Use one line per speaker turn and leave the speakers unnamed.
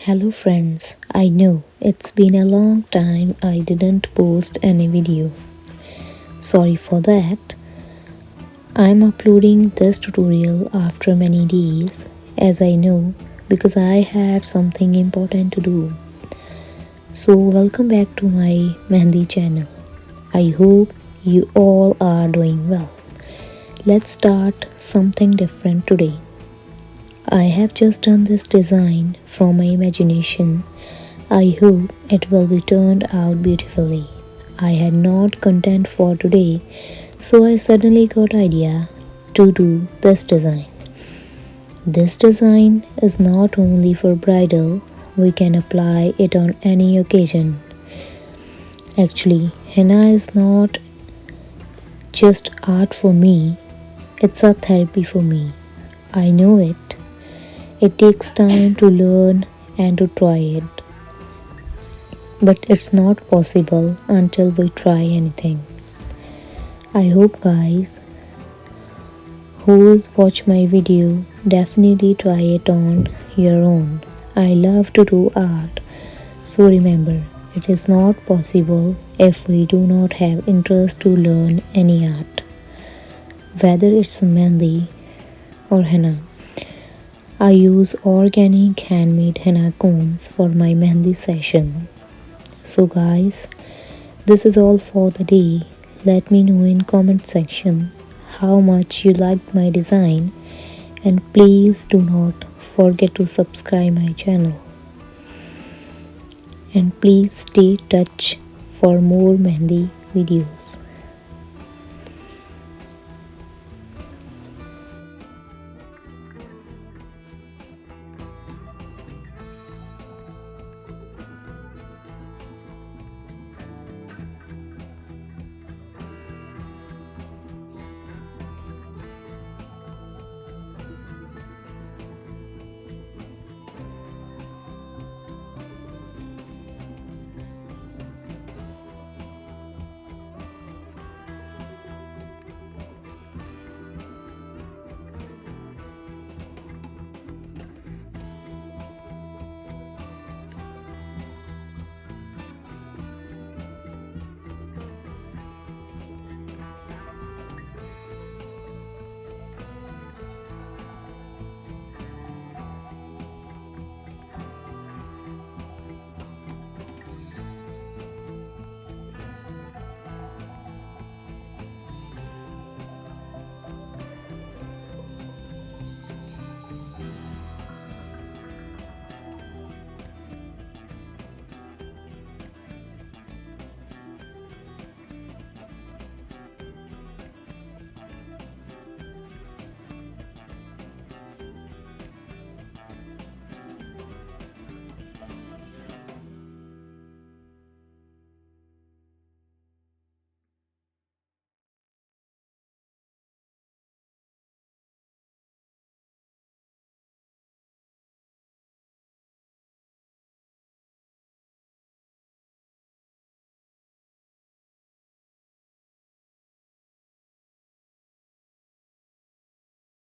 Hello friends, I know it's been a long time I didn't post any video. Sorry for that. I'm uploading this tutorial after many days as I know because I had something important to do. So welcome back to my Mehndi channel. I hope you all are doing well. Let's start something different today. I have just done this design from my imagination. I hope it will be turned out beautifully. I had not content for today, so I suddenly got idea to do this design. This design is not only for bridal, we can apply it on any occasion. Actually, henna is not just art for me, it's a therapy for me. I know it. It takes time to learn and to try it. But it's not possible until we try anything. I hope guys who watch my video definitely try it on your own. I love to do art. So remember, it is not possible if we do not have interest to learn any art. Whether it's mehndi or henna. I use organic handmade henna combs for my mehndi session. So guys, this is all for the day. Let me know in comment section how much you liked my design and please do not forget to subscribe my channel. And please stay in touch for more mehndi videos.